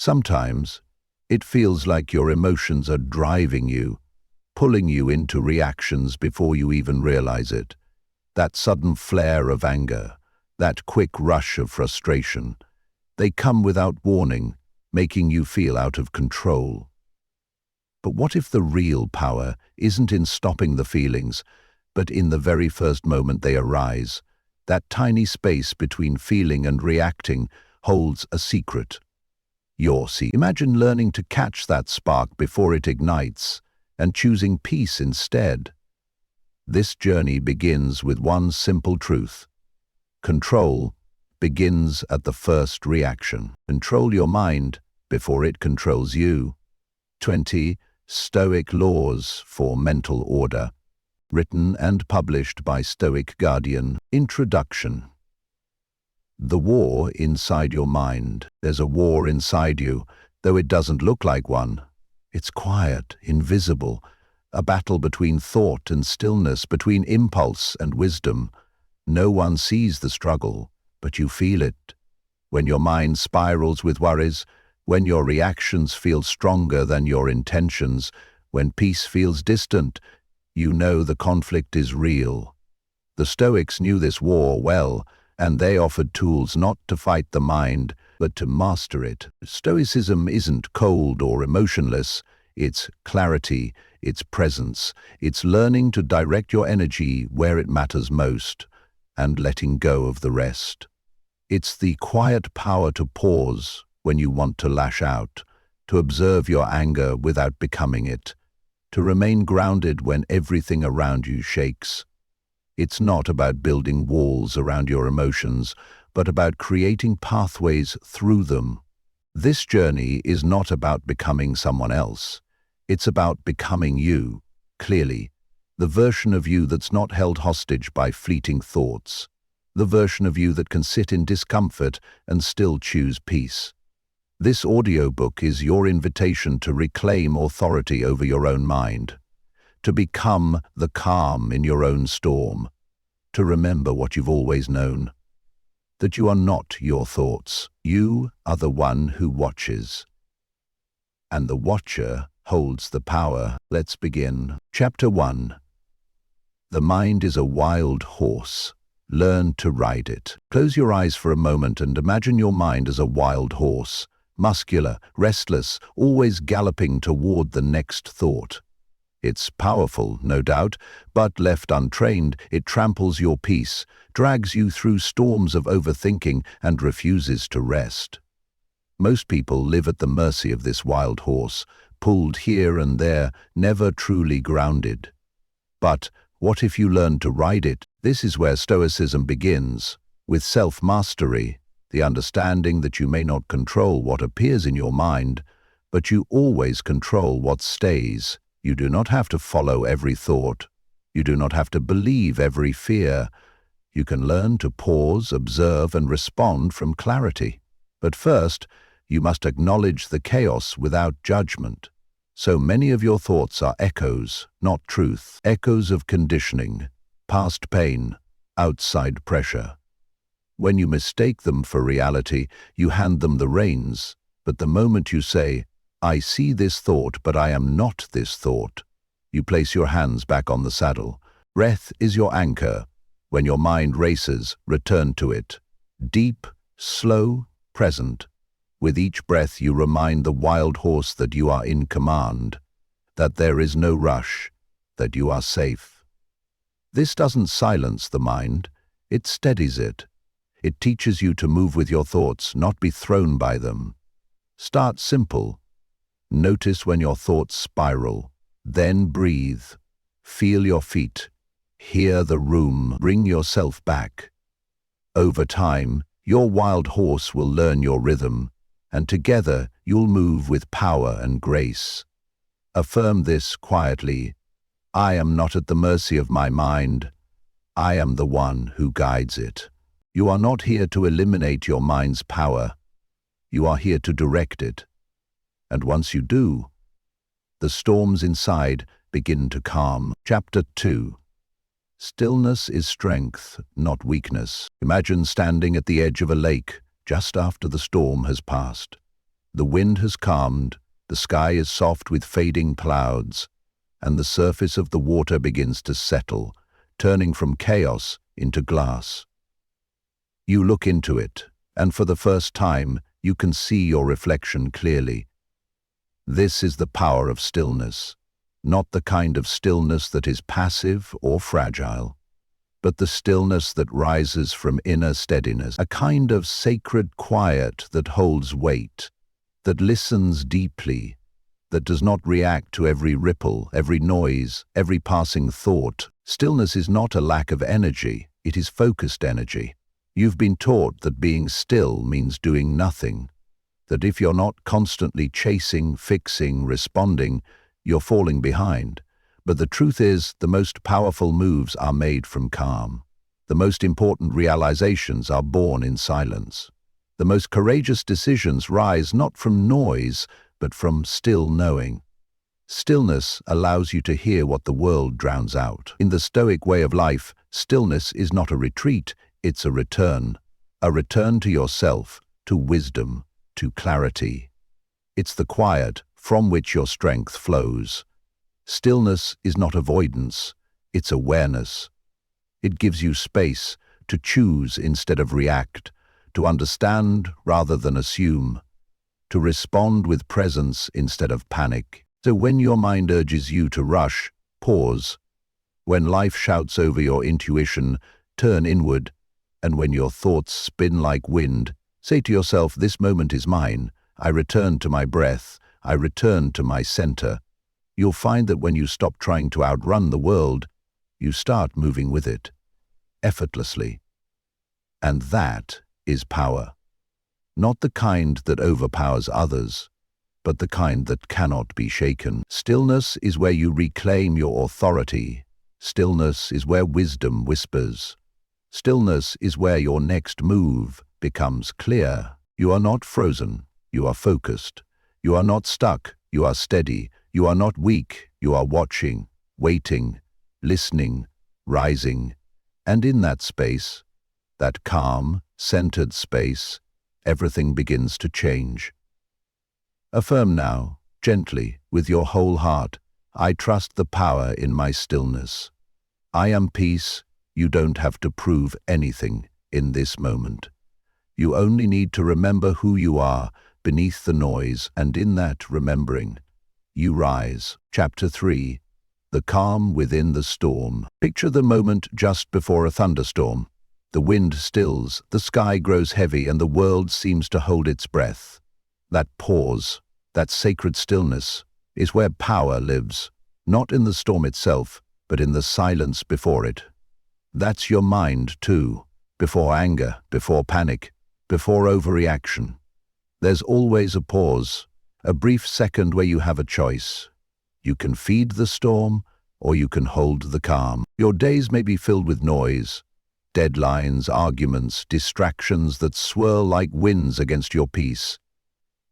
Sometimes, it feels like your emotions are driving you, pulling you into reactions before you even realize it. That sudden flare of anger, that quick rush of frustration, they come without warning, making you feel out of control. But what if the real power isn't in stopping the feelings, but in the very first moment they arise? That tiny space between feeling and reacting holds a secret. Imagine learning to catch that spark before it ignites and choosing peace instead. This journey begins with one simple truth. Control begins at the first reaction. Control your mind before it controls you. 20 Stoic Laws for Mental Order. Written and published by Stoic Guardian. Introduction. The war inside your mind. There's a war inside you, though it doesn't look like one. It's quiet, invisible, a battle between thought and stillness, between impulse and wisdom. No one sees the struggle, but you feel it. When your mind spirals with worries, when your reactions feel stronger than your intentions, when peace feels distant, you know the conflict is real. The Stoics knew this war well, and they offered tools not to fight the mind, but to master it. Stoicism isn't cold or emotionless. It's clarity, it's presence, it's learning to direct your energy where it matters most, and letting go of the rest. It's the quiet power to pause when you want to lash out, to observe your anger without becoming it, to remain grounded when everything around you shakes. It's not about building walls around your emotions, but about creating pathways through them. This journey is not about becoming someone else. It's about becoming you, clearly, the version of you that's not held hostage by fleeting thoughts, the version of you that can sit in discomfort and still choose peace. This audiobook is your invitation to reclaim authority over your own mind, to become the calm in your own storm, to remember what you've always known, that you are not your thoughts. You are the one who watches. And the watcher holds the power. Let's begin. Chapter 1. The mind is a wild horse. Learn to ride it. Close your eyes for a moment and imagine your mind as a wild horse, muscular, restless, always galloping toward the next thought. It's powerful, no doubt, but left untrained, it tramples your peace, drags you through storms of overthinking, and refuses to rest. Most people live at the mercy of this wild horse, pulled here and there, never truly grounded. But what if you learn to ride it? This is where Stoicism begins, with self-mastery, the understanding that you may not control what appears in your mind, but you always control what stays. You do not have to follow every thought. You do not have to believe every fear. You can learn to pause, observe, and respond from clarity. But first, you must acknowledge the chaos without judgment. So many of your thoughts are echoes, not truth, echoes of conditioning, past pain, outside pressure. When you mistake them for reality, you hand them the reins. But the moment you say, "I see this thought, but I am not this thought," you place your hands back on the saddle. Breath is your anchor. When your mind races, return to it. Deep, slow, present. With each breath you remind the wild horse that you are in command, that there is no rush, that you are safe. This doesn't silence the mind, it steadies it. It teaches you to move with your thoughts, not be thrown by them. Start simple. Notice when your thoughts spiral. Then breathe. Feel your feet. Hear the room. Bring yourself back. Over time, your wild horse will learn your rhythm, and together you'll move with power and grace. Affirm this quietly. I am not at the mercy of my mind. I am the one who guides it. You are not here to eliminate your mind's power. You are here to direct it. And once you do, the storms inside begin to calm. Chapter 2. Stillness is strength, not weakness. Imagine standing at the edge of a lake just after the storm has passed. The wind has calmed, the sky is soft with fading clouds, and the surface of the water begins to settle, turning from chaos into glass. You look into it, and for the first time, you can see your reflection clearly. This is the power of stillness, not the kind of stillness that is passive or fragile, but the stillness that rises from inner steadiness, a kind of sacred quiet that holds weight, that listens deeply, that does not react to every ripple, every noise, every passing thought. Stillness is not a lack of energy, it is focused energy. You've been taught that being still means doing nothing, that if you're not constantly chasing, fixing, responding, you're falling behind. But the truth is, the most powerful moves are made from calm. The most important realizations are born in silence. The most courageous decisions rise not from noise, but from still knowing. Stillness allows you to hear what the world drowns out. In the Stoic way of life, stillness is not a retreat, it's a return to yourself, to wisdom, to clarity. It's the quiet from which your strength flows. Stillness is not avoidance, it's awareness. It gives you space to choose instead of react, to understand rather than assume, to respond with presence instead of panic. So when your mind urges you to rush, pause. When life shouts over your intuition, turn inward. And when your thoughts spin like wind, say to yourself, this moment is mine. I return to my breath. I return to my center. You'll find that when you stop trying to outrun the world, you start moving with it, effortlessly. And that is power. Not the kind that overpowers others, but the kind that cannot be shaken. Stillness is where you reclaim your authority. Stillness is where wisdom whispers. Stillness is where your next move becomes clear. You are not frozen, you are focused. You are not stuck, you are steady. You are not weak, you are watching, waiting, listening, rising. And in that space, that calm, centered space, everything begins to change. Affirm now, gently, with your whole heart, I trust the power in my stillness. I am peace. You don't have to prove anything in this moment. You only need to remember who you are beneath the noise, and in that remembering, you rise. Chapter 3. The calm within the storm. Picture the moment just before a thunderstorm. The wind stills, the sky grows heavy, and the world seems to hold its breath. That pause, that sacred stillness, is where power lives, not in the storm itself, but in the silence before it. That's your mind, too, before anger, before panic, before overreaction. There's always a pause, a brief second where you have a choice. You can feed the storm, or you can hold the calm. Your days may be filled with noise, deadlines, arguments, distractions that swirl like winds against your peace.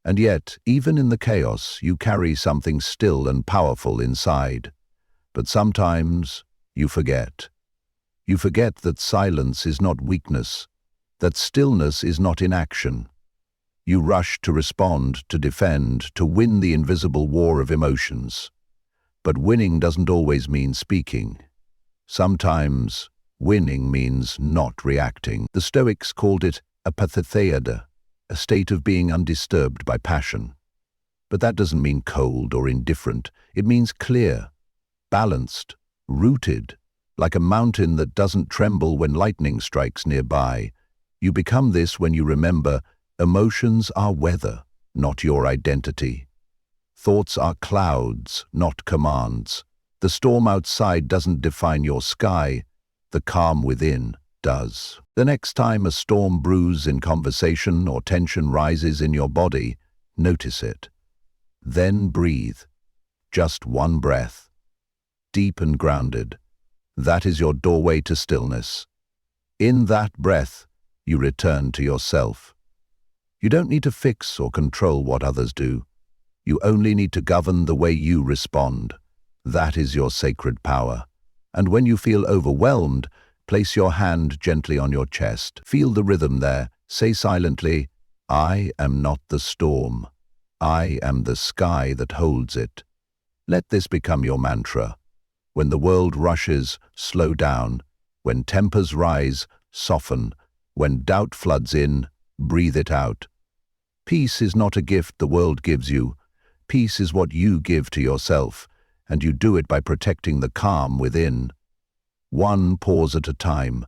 And yet, even in the chaos, you carry something still and powerful inside. But sometimes you forget. You forget that silence is not weakness, that stillness is not inaction. You rush to respond, to defend, to win the invisible war of emotions. But winning doesn't always mean speaking. Sometimes winning means not reacting. The Stoics called it apathetheia, a state of being undisturbed by passion. But that doesn't mean cold or indifferent. It means clear, balanced, rooted, like a mountain that doesn't tremble when lightning strikes nearby. You become this when you remember emotions are weather, not your identity. Thoughts are clouds, not commands. The storm outside doesn't define your sky, the calm within does. The next time a storm brews in conversation or tension rises in your body, notice it. Then breathe. Just one breath. Deep and grounded. That is your doorway to stillness. In that breath, you return to yourself. You don't need to fix or control what others do. You only need to govern the way you respond. That is your sacred power. And when you feel overwhelmed, place your hand gently on your chest. Feel the rhythm there. Say silently, I am not the storm. I am the sky that holds it. Let this become your mantra. When the world rushes, slow down. When tempers rise, soften. When doubt floods in, breathe it out. Peace is not a gift the world gives you. Peace is what you give to yourself, and you do it by protecting the calm within. One pause at a time.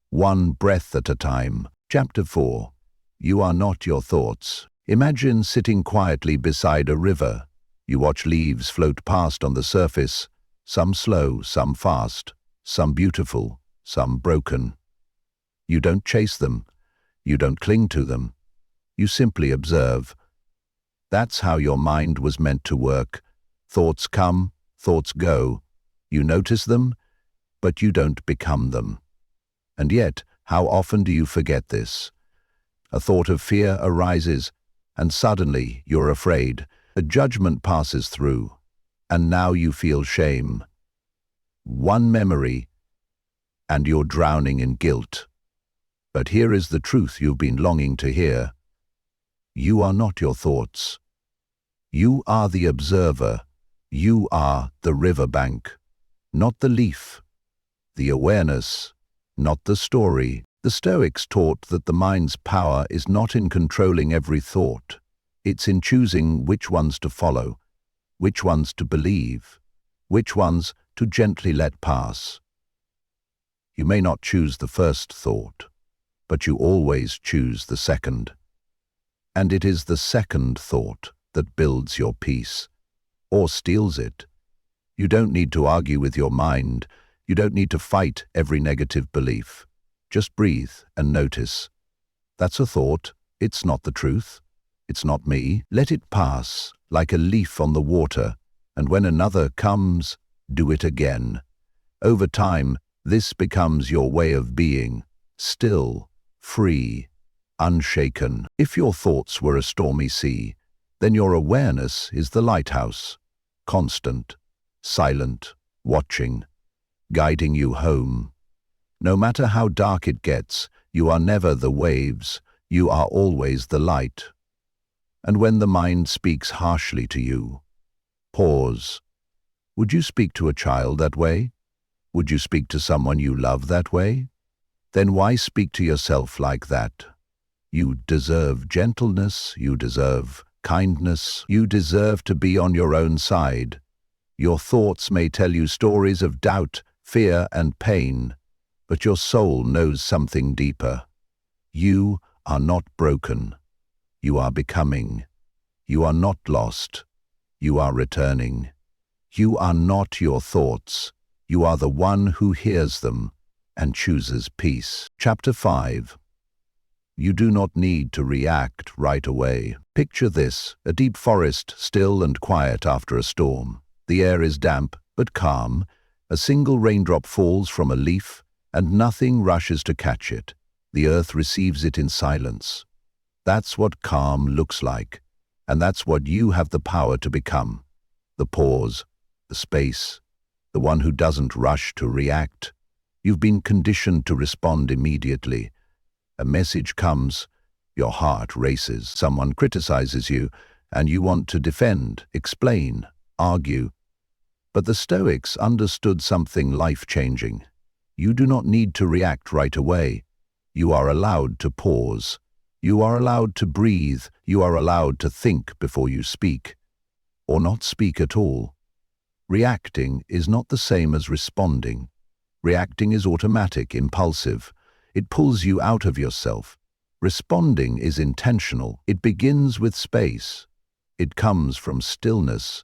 One breath at a time. Chapter 4. You are not your thoughts. Imagine sitting quietly beside a river. You watch leaves float past on the surface, some slow, some fast, some beautiful, some broken. You don't chase them. You don't cling to them. You simply observe. That's how your mind was meant to work. Thoughts come, thoughts go. You notice them, but you don't become them. And yet, how often do you forget this? A thought of fear arises, and suddenly you're afraid. A judgment passes through, and now you feel shame. One memory, and you're drowning in guilt. But here is the truth you've been longing to hear. You are not your thoughts. You are the observer. You are the riverbank, not the leaf. The awareness, not the story. The Stoics taught that the mind's power is not in controlling every thought. It's in choosing which ones to follow, which ones to believe, which ones to gently let pass. You may not choose the first thought, but you always choose the second. And it is the second thought that builds your peace, or steals it. You don't need to argue with your mind. You don't need to fight every negative belief. Just breathe and notice. That's a thought. It's not the truth. It's not me. Let it pass like a leaf on the water, and when another comes, do it again. Over time, this becomes your way of being, still, free, unshaken. If your thoughts were a stormy sea, then your awareness is the lighthouse, constant, silent, watching, guiding you home. No matter how dark it gets, you are never the waves, you are always the light. And when the mind speaks harshly to you, pause. Would you speak to a child that way? Would you speak to someone you love that way? Then why speak to yourself like that? You deserve gentleness, you deserve kindness, you deserve to be on your own side. Your thoughts may tell you stories of doubt, fear, and pain, but your soul knows something deeper. You are not broken. You are becoming. You are not lost. You are returning. You are not your thoughts. You are the one who hears them and chooses peace. Chapter 5. You do not need to react right away. Picture this, a deep forest, still and quiet after a storm. The air is damp but calm. A single raindrop falls from a leaf, and nothing rushes to catch it. The earth receives it in silence. That's what calm looks like, and that's what you have the power to become. The pause, the space, the one who doesn't rush to react. You've been conditioned to respond immediately. A message comes, your heart races. Someone criticizes you, and you want to defend, explain, argue. But the Stoics understood something life-changing. You do not need to react right away. You are allowed to pause. You are allowed to breathe. You are allowed to think before you speak, or not speak at all. Reacting is not the same as responding. Reacting is automatic, impulsive. It pulls you out of yourself. Responding is intentional. It begins with space. It comes from stillness.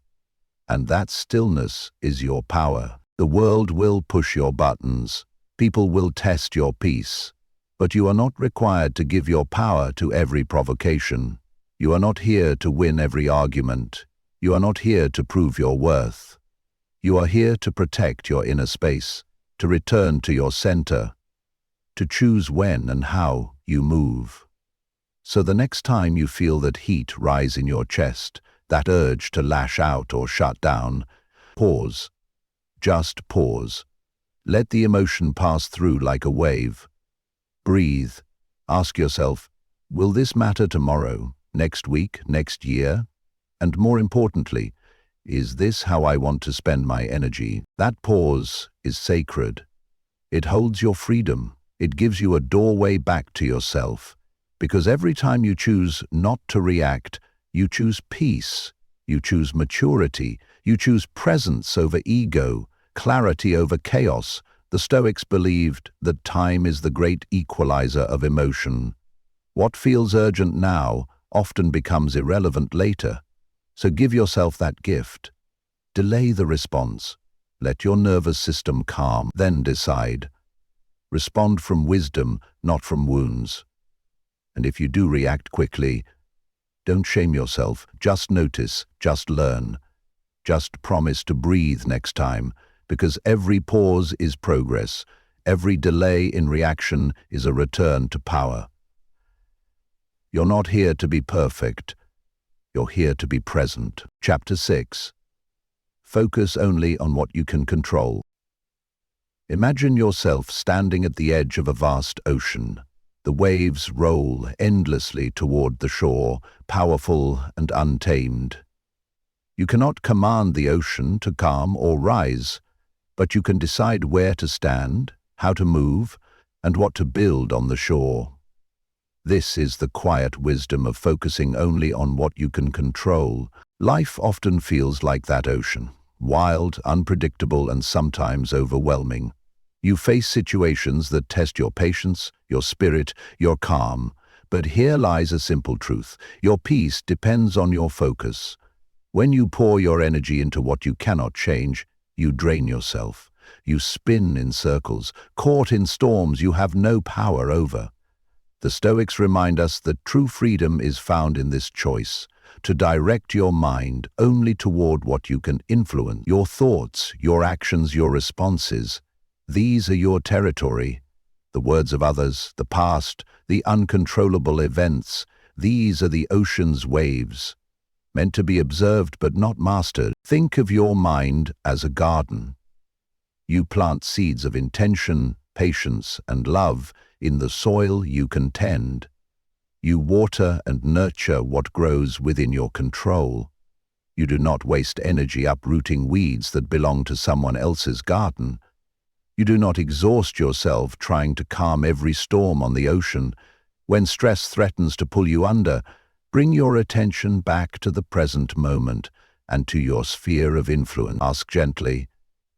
And that stillness is your power. The world will push your buttons. People will test your peace. But you are not required to give your power to every provocation. You are not here to win every argument. You are not here to prove your worth. You are here to protect your inner space, to return to your center, to choose when and how you move. So the next time you feel that heat rise in your chest, that urge to lash out or shut down, pause. Just pause. Let the emotion pass through like a wave. Breathe. Ask yourself, will this matter tomorrow, next week, next year? And more importantly, is this how I want to spend my energy? That pause is sacred. It holds your freedom. It gives you a doorway back to yourself. Because every time you choose not to react, you choose peace, you choose maturity, you choose presence over ego, clarity over chaos. The Stoics believed that time is the great equalizer of emotion. What feels urgent now often becomes irrelevant later. So give yourself that gift. Delay the response. Let your nervous system calm, then decide. Respond from wisdom, not from wounds. And if you do react quickly, don't shame yourself. Just notice, just learn. Just promise to breathe next time, because every pause is progress. Every delay in reaction is a return to power. You're not here to be perfect. You're here to be present. Chapter 6. Focus only on what you can control. Imagine yourself standing at the edge of a vast ocean. The waves roll endlessly toward the shore, powerful and untamed. You cannot command the ocean to calm or rise, but you can decide where to stand, how to move, and what to build on the shore. This is the quiet wisdom of focusing only on what you can control. Life often feels like that ocean, wild, unpredictable, and sometimes overwhelming. You face situations that test your patience, your spirit, your calm. But here lies a simple truth. Your peace depends on your focus. When you pour your energy into what you cannot change, you drain yourself. You spin in circles, caught in storms you have no power over. The Stoics remind us that true freedom is found in this choice, to direct your mind only toward what you can influence. Your thoughts, your actions, your responses. These are your territory. The words of others, the past, the uncontrollable events, these are the ocean's waves, meant to be observed but not mastered. Think of your mind as a garden. You plant seeds of intention, patience, and love in the soil you can tend. You water and nurture what grows within your control. You do not waste energy uprooting weeds that belong to someone else's garden. You do not exhaust yourself trying to calm every storm on the ocean. When stress threatens to pull you under, bring your attention back to the present moment and to your sphere of influence. Ask gently,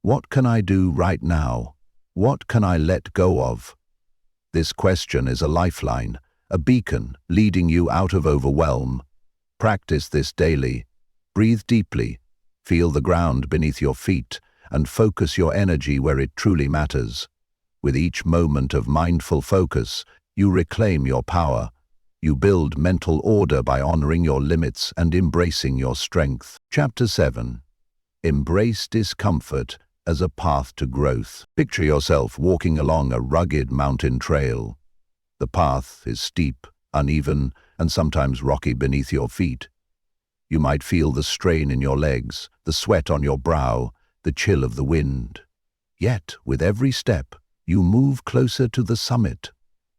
what can I do right now? What can I let go of? This question is a lifeline, a beacon leading you out of overwhelm. Practice this daily. Breathe deeply, feel the ground beneath your feet, and focus your energy where it truly matters. With each moment of mindful focus, you reclaim your power. You build mental order by honoring your limits and embracing your strength. Chapter 7. Embrace discomfort as a path to growth. Picture yourself walking along a rugged mountain trail. The path is steep, uneven, and sometimes rocky beneath your feet. You might feel the strain in your legs, the sweat on your brow, the chill of the wind. Yet, with every step, you move closer to the summit,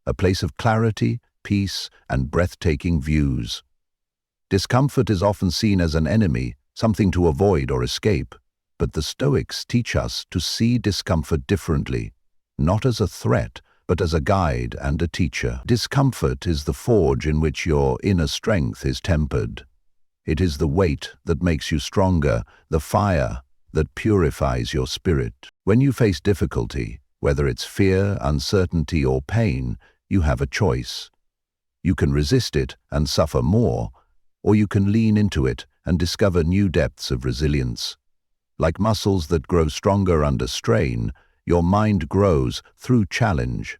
a place of clarity, peace, and breathtaking views. Discomfort is often seen as an enemy, something to avoid or escape, but the Stoics teach us to see discomfort differently, not as a threat, but as a guide and a teacher. Discomfort is the forge in which your inner strength is tempered. It is the weight that makes you stronger, the fire that purifies your spirit. When you face difficulty, whether it's fear, uncertainty, or pain, you have a choice. You can resist it and suffer more, or you can lean into it and discover new depths of resilience. Like muscles that grow stronger under strain, your mind grows through challenge.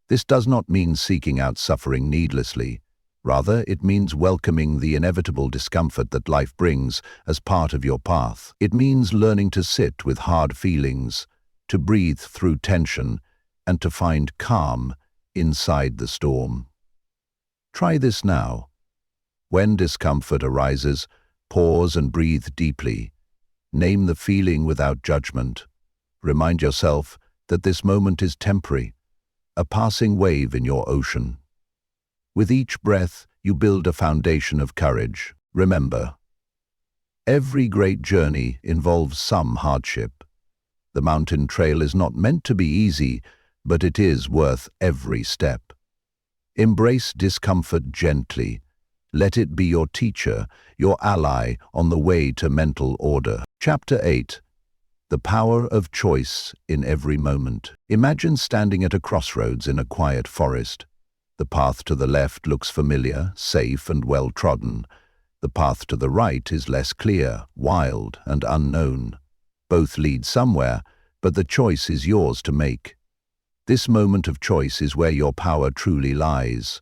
This does not mean seeking out suffering needlessly. Rather, it means welcoming the inevitable discomfort that life brings as part of your path. It means learning to sit with hard feelings, to breathe through tension, and to find calm inside the storm. Try this now. When discomfort arises, pause and breathe deeply. Name the feeling without judgment. Remind yourself that this moment is temporary, a passing wave in your ocean. With each breath, you build a foundation of courage. Remember, Every great journey involves some hardship. The mountain trail is not meant to be easy, but it is worth every step. Embrace discomfort gently. Let it be your teacher, your ally on the way to mental order. Chapter 8. The Power of Choice in Every Moment. Imagine standing at a crossroads in a quiet forest. The path to the left looks familiar, safe and well-trodden. The path to the right is less clear, wild and unknown. Both lead somewhere, but the choice is yours to make. This moment of choice is where your power truly lies.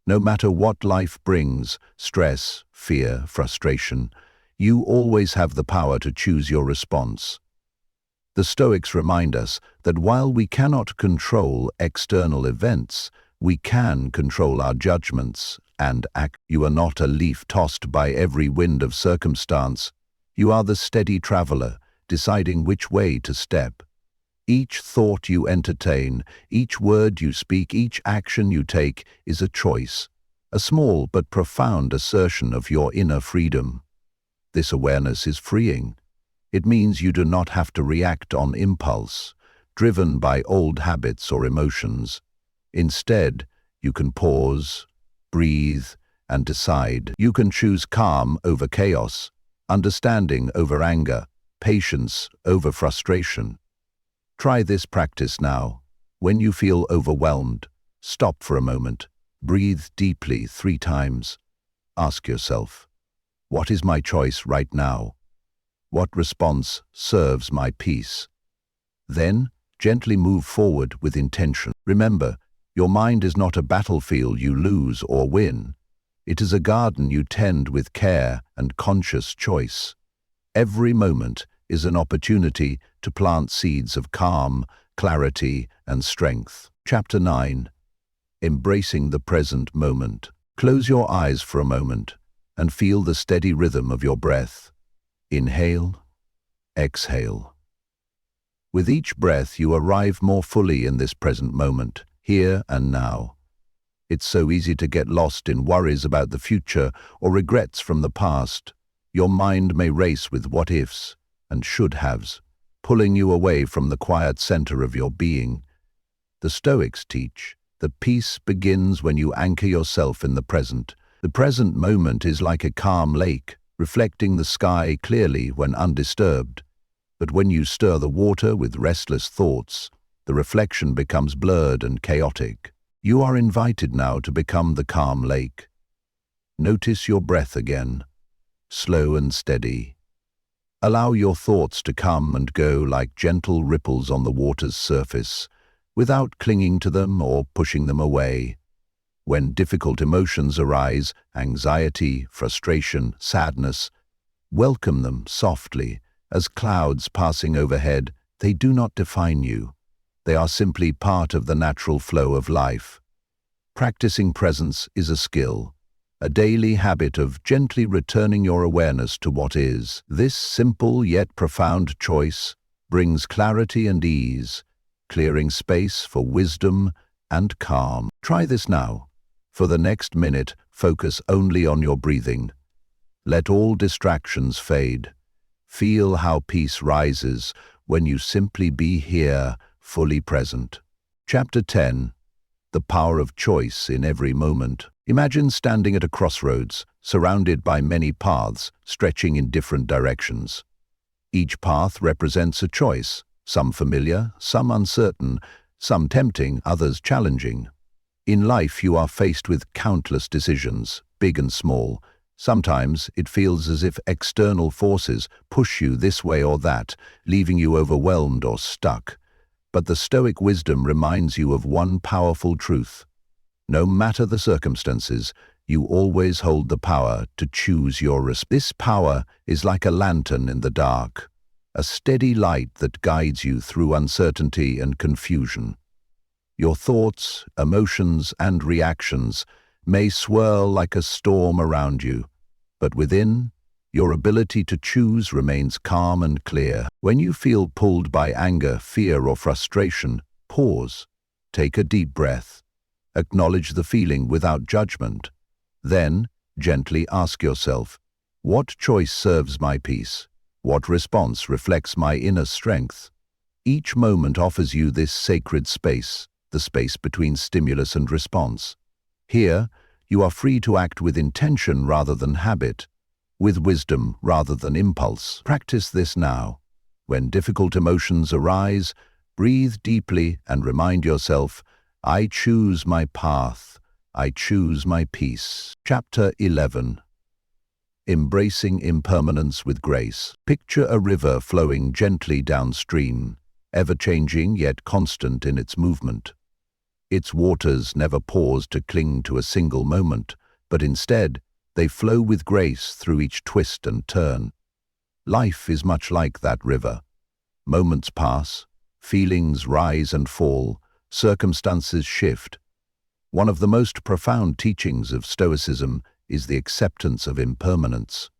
No matter what life brings, stress, fear, frustration, you always have the power to choose your response. The Stoics remind us that while we cannot control external events, we can control our judgments and act. You are not a leaf tossed by every wind of circumstance. You are the steady traveler, deciding which way to step. Each thought you entertain, each word you speak, each action you take is a choice, a small but profound assertion of your inner freedom. This awareness is freeing. It means you do not have to react on impulse, driven by old habits or emotions. Instead, you can pause, breathe, and decide. You can choose calm over chaos, understanding over anger, patience over frustration. Try this practice now. When you feel overwhelmed, stop for a moment. Breathe deeply 3 times. Ask yourself, what is my choice right now? What response serves my peace? Then, gently move forward with intention. Remember, your mind is not a battlefield you lose or win. It is a garden you tend with care and conscious choice. Every moment is an opportunity to plant seeds of calm, clarity, and strength. Chapter 9. Embracing the present moment. Close your eyes for a moment and feel the steady rhythm of your breath. Inhale, exhale. With each breath, you arrive more fully in this present moment, here and now. It's so easy to get lost in worries about the future or regrets from the past. Your mind may race with what-ifs and should-haves, pulling you away from the quiet center of your being. The Stoics teach that peace begins when you anchor yourself in the present. The present moment is like a calm lake, reflecting the sky clearly when undisturbed. But when you stir the water with restless thoughts, the reflection becomes blurred and chaotic. You are invited now to become the calm lake. Notice your breath again, slow and steady. Allow your thoughts to come and go like gentle ripples on the water's surface, without clinging to them or pushing them away. When difficult emotions arise, anxiety, frustration, sadness, welcome them softly. As clouds passing overhead, they do not define you. They are simply part of the natural flow of life. Practicing presence is a skill, a daily habit of gently returning your awareness to what is. This simple yet profound choice brings clarity and ease, clearing space for wisdom and calm. Try this now. For the next minute, focus only on your breathing. Let all distractions fade. Feel how peace rises when you simply be here, fully present. Chapter 10. The Power of Choice in Every Moment. Imagine standing at a crossroads, surrounded by many paths stretching in different directions. Each path represents a choice, some familiar, some uncertain, some tempting, others challenging. In life, you are faced with countless decisions, big and small. Sometimes it feels as if external forces push you this way or that, leaving you overwhelmed or stuck. But the Stoic wisdom reminds you of one powerful truth. No matter the circumstances, you always hold the power to choose your response. This power is like a lantern in the dark, a steady light that guides you through uncertainty and confusion. Your thoughts, emotions, and reactions may swirl like a storm around you, but within, your ability to choose remains calm and clear. When you feel pulled by anger, fear, or frustration, pause, take a deep breath, acknowledge the feeling without judgment. Then, gently ask yourself, What choice serves my peace? What response reflects my inner strength? Each moment offers you this sacred space, the space between stimulus and response. Here, you are free to act with intention rather than habit, with wisdom rather than impulse. Practice this now. When difficult emotions arise, breathe deeply and remind yourself, I choose my path. I choose my peace. Chapter 11. Embracing impermanence with grace. Picture a river flowing gently downstream, ever-changing yet constant in its movement. Its waters never pause to cling to a single moment, but instead, they flow with grace through each twist and turn. Life is much like that river. Moments pass, feelings rise and fall, circumstances shift. One of the most profound teachings of Stoicism is the acceptance of impermanence.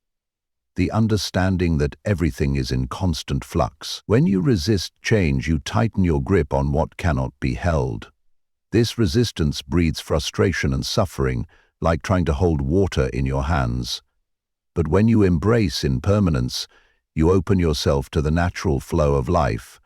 The understanding that everything is in constant flux. When you resist change, you tighten your grip on what cannot be held. This resistance breeds frustration and suffering, like trying to hold water in your hands. But when you embrace impermanence, you open yourself to the natural flow of life,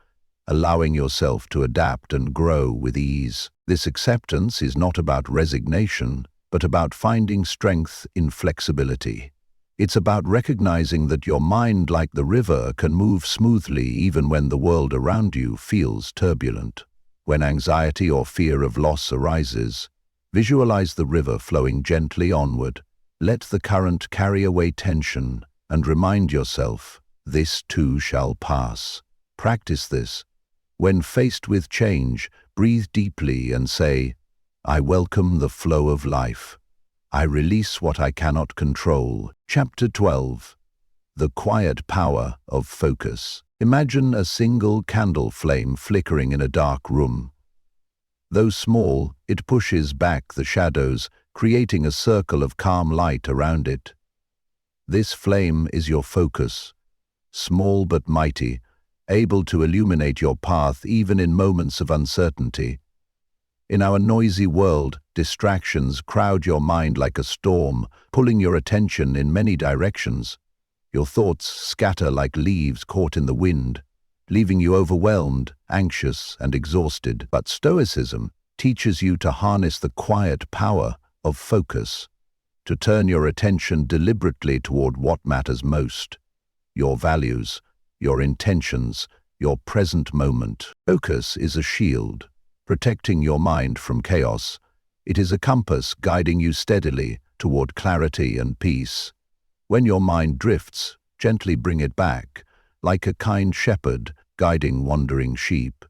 allowing yourself to adapt and grow with ease. This acceptance is not about resignation, but about finding strength in flexibility. It's about recognizing that your mind, like the river, can move smoothly even when the world around you feels turbulent. When anxiety or fear of loss arises, visualize the river flowing gently onward. Let the current carry away tension and remind yourself, this too shall pass. Practice this. When faced with change, breathe deeply and say, I welcome the flow of life. I release what I cannot control. Chapter 12. The quiet power of focus. Imagine a single candle flame flickering in a dark room. Though small, it pushes back the shadows, creating a circle of calm light around it. This flame is your focus, small but mighty, able to illuminate your path even in moments of uncertainty. In our noisy world, distractions crowd your mind like a storm, pulling your attention in many directions. Your thoughts scatter like leaves caught in the wind, leaving you overwhelmed, anxious, and exhausted. But Stoicism teaches you to harness the quiet power of focus, to turn your attention deliberately toward what matters most: your values, your intentions, your present moment. Focus is a shield, protecting your mind from chaos. It is a compass guiding you steadily toward clarity and peace. When your mind drifts, gently bring it back, like a kind shepherd guiding wandering sheep.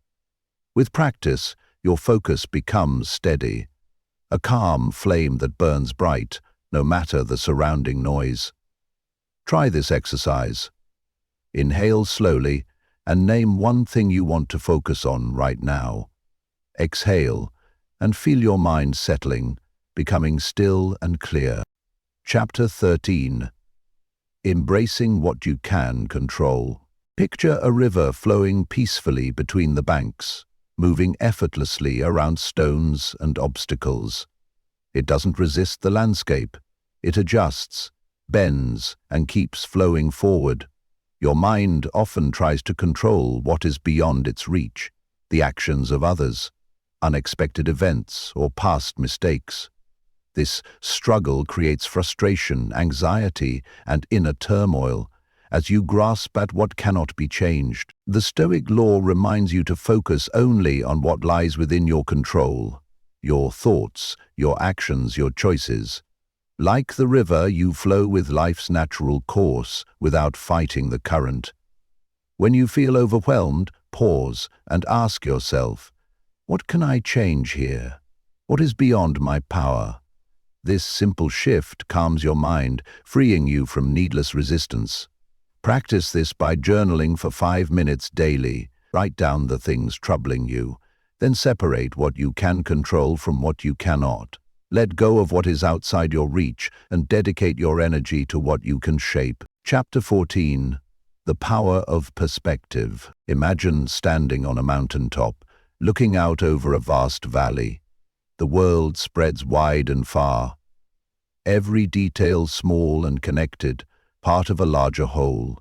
With practice, your focus becomes steady, a calm flame that burns bright, no matter the surrounding noise. Try this exercise. Inhale slowly and name one thing you want to focus on right now. Exhale and feel your mind settling, becoming still and clear. Chapter 13. Embracing what you can control. Picture a river flowing peacefully between the banks, moving effortlessly around stones and obstacles. It doesn't resist the landscape. It adjusts, bends, and keeps flowing forward. Your mind often tries to control what is beyond its reach, the actions of others, unexpected events, or past mistakes. This struggle creates frustration, anxiety, and inner turmoil as you grasp at what cannot be changed. The Stoic law reminds you to focus only on what lies within your control: your thoughts, your actions, your choices. Like the river, you flow with life's natural course without fighting the current. When you feel overwhelmed, pause and ask yourself, what can I change here? What is beyond my power? This simple shift calms your mind, freeing you from needless resistance. Practice this by journaling for 5 minutes daily. Write down the things troubling you, then separate what you can control from what you cannot. Let go of what is outside your reach and dedicate your energy to what you can shape. Chapter 14. The power of perspective. Imagine standing on a mountaintop, looking out over a vast valley. The world spreads wide and far, every detail small and connected, part of a larger whole.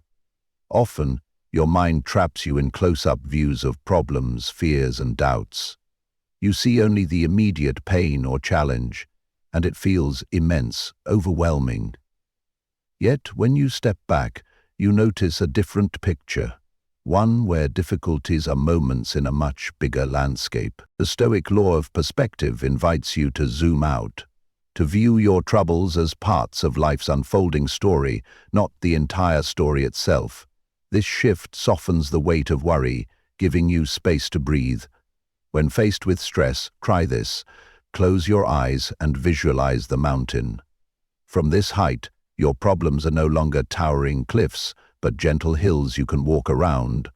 Often, your mind traps you in close-up views of problems, fears, and doubts. You see only the immediate pain or challenge, and it feels immense, overwhelming. Yet, when you step back, you notice a different picture, one where difficulties are moments in a much bigger landscape. The Stoic law of perspective invites you to zoom out, to view your troubles as parts of life's unfolding story, not the entire story itself. This shift softens the weight of worry, giving you space to breathe. When faced with stress, try this. Close your eyes and visualize the mountain. From this height, your problems are no longer towering cliffs, but gentle hills you can walk around.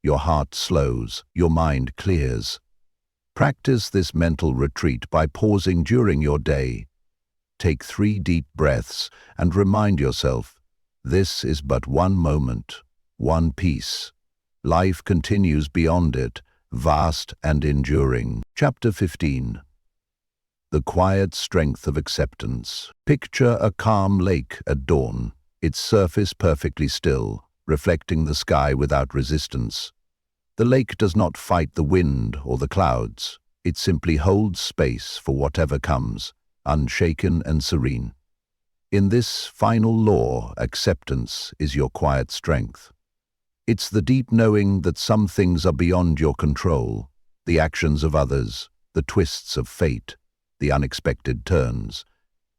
Your heart slows, your mind clears. Practice this mental retreat by pausing during your day. Take 3 deep breaths and remind yourself, this is but one moment, one piece. Life continues beyond it, vast and enduring. Chapter 15. The quiet strength of acceptance. Picture a calm lake at dawn, its surface perfectly still, reflecting the sky without resistance. The lake does not fight the wind or the clouds. It simply holds space for whatever comes, unshaken and serene. In this final law, acceptance is your quiet strength. It's the deep knowing that some things are beyond your control, the actions of others, the twists of fate, the unexpected turns.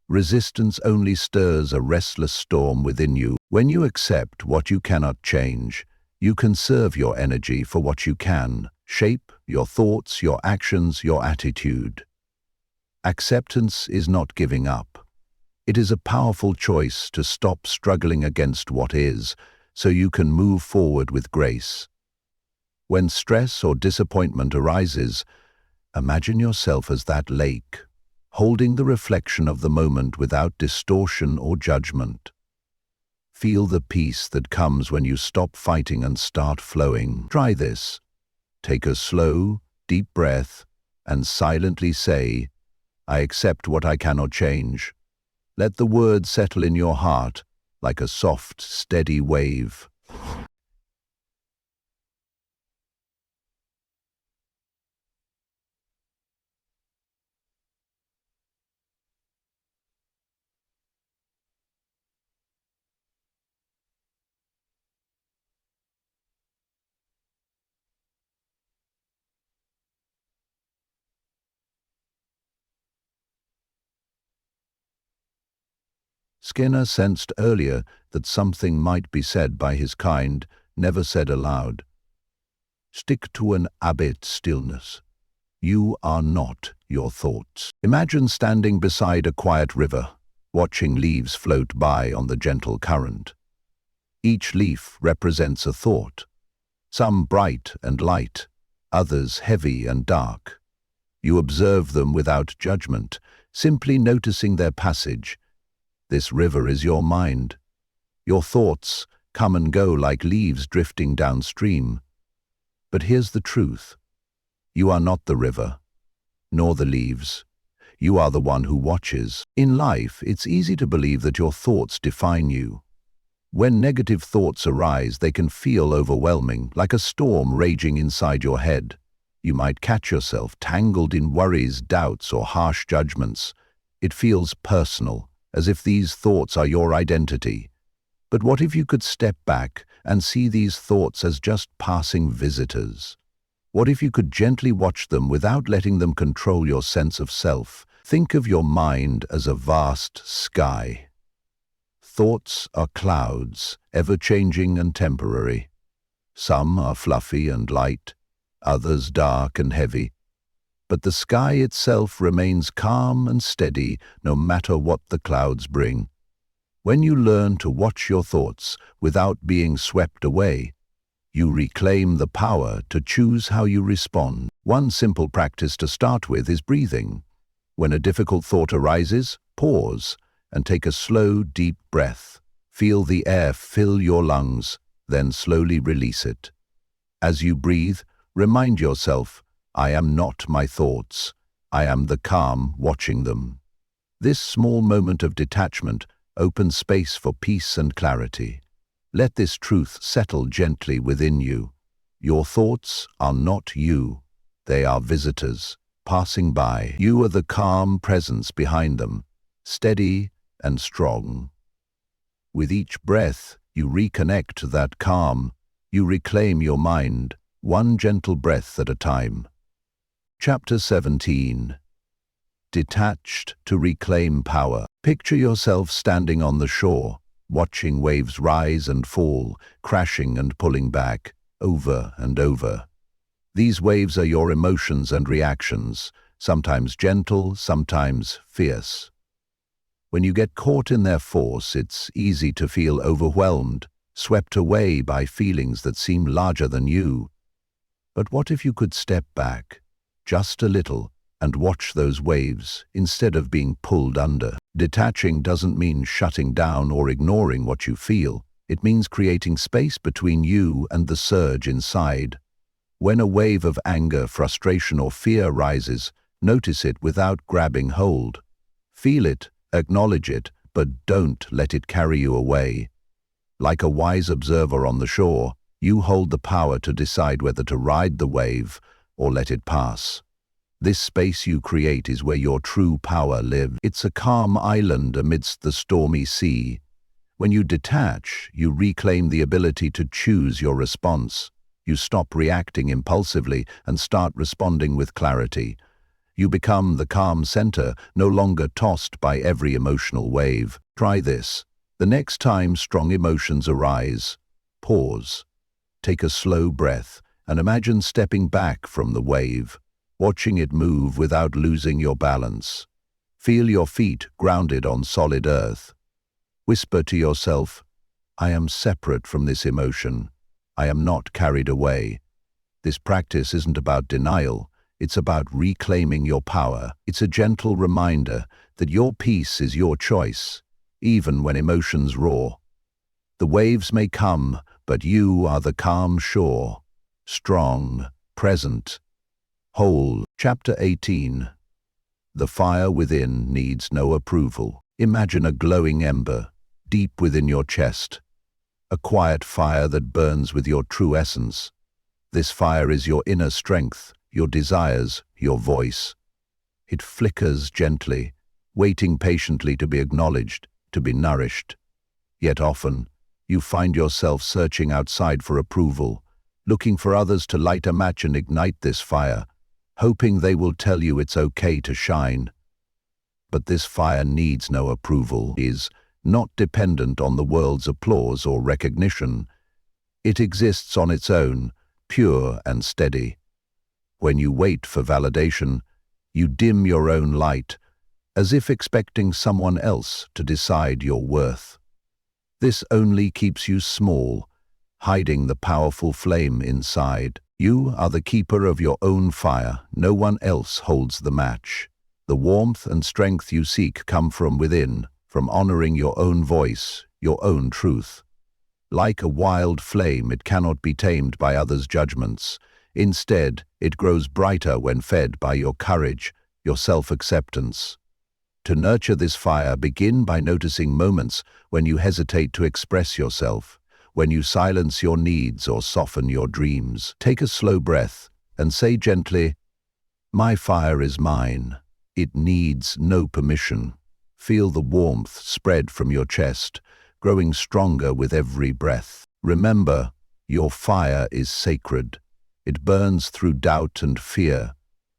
Resistance only stirs a restless storm within you. When you accept what you cannot change, you conserve your energy for what you can, shape your thoughts, your actions, your attitude. Acceptance is not giving up. It is a powerful choice to stop struggling against what is, so you can move forward with grace. When stress or disappointment arises, imagine yourself as that lake, holding the reflection of the moment without distortion or judgment. Feel the peace that comes when you stop fighting and start flowing. Try this. Take a slow, deep breath and silently say, I accept what I cannot change. Let the words settle in your heart like a soft, steady wave. Skinner sensed earlier that something might be said by his kind, never said aloud. Stick to an abit stillness. You are not your thoughts. Imagine standing beside a quiet river, watching leaves float by on the gentle current. Each leaf represents a thought, some bright and light, others heavy and dark. You observe them without judgment, simply noticing their passage. This river is your mind. Your thoughts come and go like leaves drifting downstream. But here's the truth. You are not the river, nor the leaves. You are the one who watches. In life, it's easy to believe that your thoughts define you. When negative thoughts arise, they can feel overwhelming, like a storm raging inside your head. You might catch yourself tangled in worries, doubts, or harsh judgments. It feels personal, as if these thoughts are your identity. But what if you could step back and see these thoughts as just passing visitors? What if you could gently watch them without letting them control your sense of self? Think of your mind as a vast sky. Thoughts are clouds, ever-changing and temporary. Some are fluffy and light, others dark and heavy. But the sky itself remains calm and steady no matter what the clouds bring. When you learn to watch your thoughts without being swept away, you reclaim the power to choose how you respond. One simple practice to start with is breathing. When a difficult thought arises, pause and take a slow, deep breath. Feel the air fill your lungs, then slowly release it. As you breathe, remind yourself, I am not my thoughts. I am the calm watching them. This small moment of detachment open space for peace and clarity. Let this truth settle gently within you. Your thoughts are not you. They are visitors, passing by. You are the calm presence behind them, steady and strong. With each breath, you reconnect to that calm. You reclaim your mind, one gentle breath at a time. Chapter 17. Detached to reclaim power. Picture yourself standing on the shore, watching waves rise and fall, crashing and pulling back, over and over. These waves are your emotions and reactions, sometimes gentle, sometimes fierce. When you get caught in their force, it's easy to feel overwhelmed, swept away by feelings that seem larger than you. But what if you could step back, just a little, and watch those waves instead of being pulled under? Detaching doesn't mean shutting down or ignoring what you feel. It means creating space between you and the surge inside. When a wave of anger, frustration, or fear rises, notice it without grabbing hold. Feel it, acknowledge it, but don't let it carry you away. Like a wise observer on the shore, you hold the power to decide whether to ride the wave or let it pass. This space you create is where your true power lives. It's a calm island amidst the stormy sea. When you detach, you reclaim the ability to choose your response. You stop reacting impulsively and start responding with clarity. You become the calm center, no longer tossed by every emotional wave. Try this. The next time strong emotions arise, pause. Take a slow breath and imagine stepping back from the wave, watching it move without losing your balance. Feel your feet grounded on solid earth. Whisper to yourself, "I am separate from this emotion. I am not carried away." This practice isn't about denial. It's about reclaiming your power. It's a gentle reminder that your peace is your choice, even when emotions roar. The waves may come, but you are the calm shore, strong, present, whole. Chapter 18. The fire within needs no approval. Imagine a glowing ember, deep within your chest. A quiet fire that burns with your true essence. This fire is your inner strength, your desires, your voice. It flickers gently, waiting patiently to be acknowledged, to be nourished. Yet often, you find yourself searching outside for approval, looking for others to light a match and ignite this fire, hoping they will tell you it's okay to shine. But this fire needs no approval, is not dependent on the world's applause or recognition. It exists on its own, pure and steady. When you wait for validation, you dim your own light, as if expecting someone else to decide your worth. This only keeps you small, hiding the powerful flame inside. You are the keeper of your own fire. No one else holds the match. The warmth and strength you seek come from within, from honoring your own voice, your own truth. Like a wild flame, it cannot be tamed by others' judgments. Instead, it grows brighter when fed by your courage, your self-acceptance. To nurture this fire, begin by noticing moments when you hesitate to express yourself, when you silence your needs or soften your dreams. Take a slow breath and say gently, "My fire is mine. It needs no permission." Feel the warmth spread from your chest, growing stronger with every breath. Remember, your fire is sacred. It burns through doubt and fear.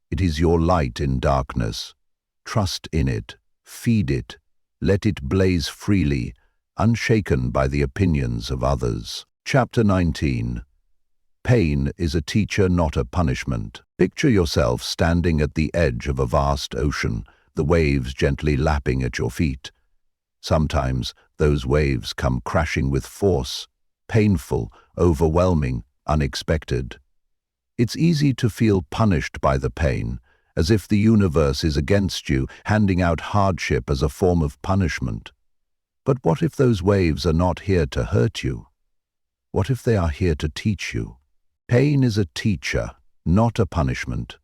It is your light in darkness. Trust in it, feed it, let it blaze freely, unshaken by the opinions of others. Chapter 19. Pain is a teacher, not a punishment. Picture yourself standing at the edge of a vast ocean, the waves gently lapping at your feet. Sometimes those waves come crashing with force, painful, overwhelming, unexpected. It's easy to feel punished by the pain, as if the universe is against you, handing out hardship as a form of punishment. But what if those waves are not here to hurt you? What if they are here to teach you? Pain is a teacher, not a punishment.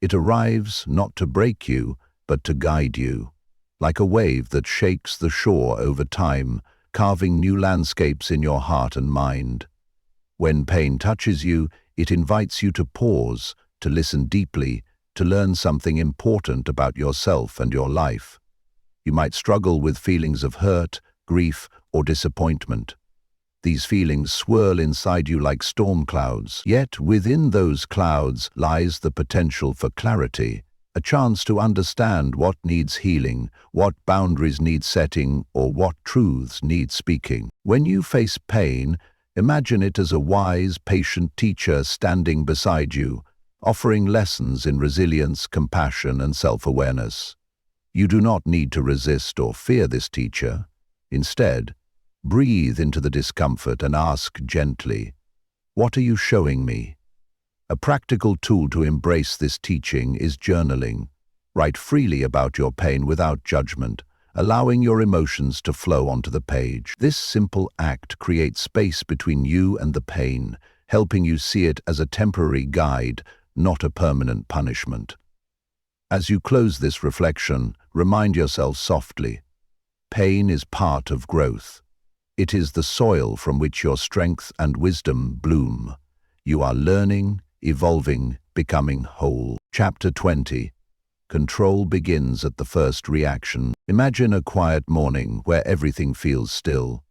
It arrives not to break you, but to guide you. like a wave that shakes the shore over time, carving new landscapes in your heart and mind. When pain touches you, it invites you to pause, to listen deeply, to learn something important about yourself and your life. You might struggle with feelings of hurt, grief, or disappointment. These feelings swirl inside you like storm clouds, yet within those clouds lies the potential for clarity, a chance to understand what needs healing, what boundaries need setting, or what truths need speaking. When you face pain, imagine it as a wise, patient teacher standing beside you, offering lessons in resilience, compassion, and self-awareness. You do not need to resist or fear this teacher. Instead, breathe into the discomfort and ask gently, "What are you showing me?" A practical tool to embrace this teaching is journaling. Write freely about your pain without judgment, allowing your emotions to flow onto the page. This simple act creates space between you and the pain, helping you see it as a temporary guide, not a permanent punishment. As you close this reflection, remind yourself softly, pain is part of growth. It is the soil from which your strength and wisdom bloom. You are learning, evolving, becoming whole. Chapter 20. Control begins at the first reaction. Imagine a quiet morning where everything feels still,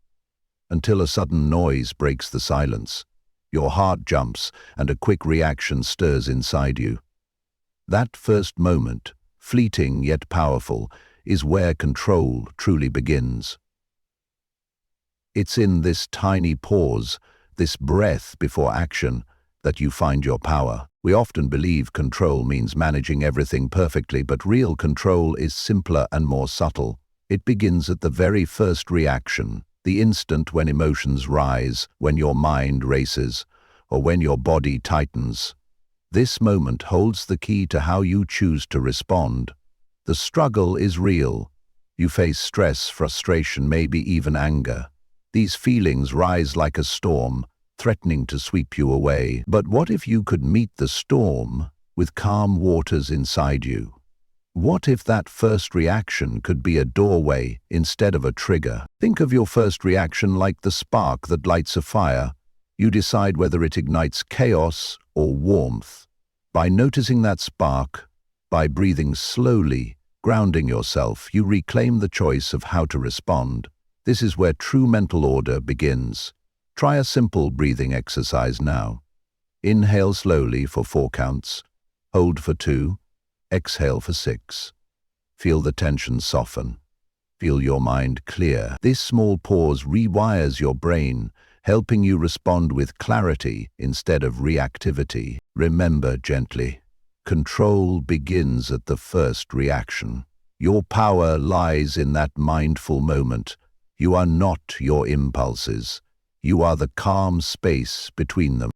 until a sudden noise breaks the silence. Your heart jumps and a quick reaction stirs inside you. That first moment, fleeting yet powerful, is where control truly begins. It's in this tiny pause, this breath before action, that you find your power. We often believe control means managing everything perfectly, but real control is simpler and more subtle. It begins at the very first reaction, the instant when emotions rise, when your mind races, or when your body tightens. This moment holds the key to how you choose to respond. The struggle is real. You face stress, frustration, maybe even anger. These feelings rise like a storm, threatening to sweep you away. But what if you could meet the storm with calm waters inside you? What if that first reaction could be a doorway instead of a trigger? Think of your first reaction like the spark that lights a fire. You decide whether it ignites chaos or warmth. By noticing that spark, by breathing slowly, grounding yourself, you reclaim the choice of how to respond. This is where true mental order begins. Try a simple breathing exercise now. Inhale slowly for 4 counts, hold for 2, exhale for 6. Feel the tension soften. Feel your mind clear. This small pause rewires your brain, helping you respond with clarity instead of reactivity. Remember gently, control begins at the first reaction. Your power lies in that mindful moment. You are not your impulses. You are the calm space between them.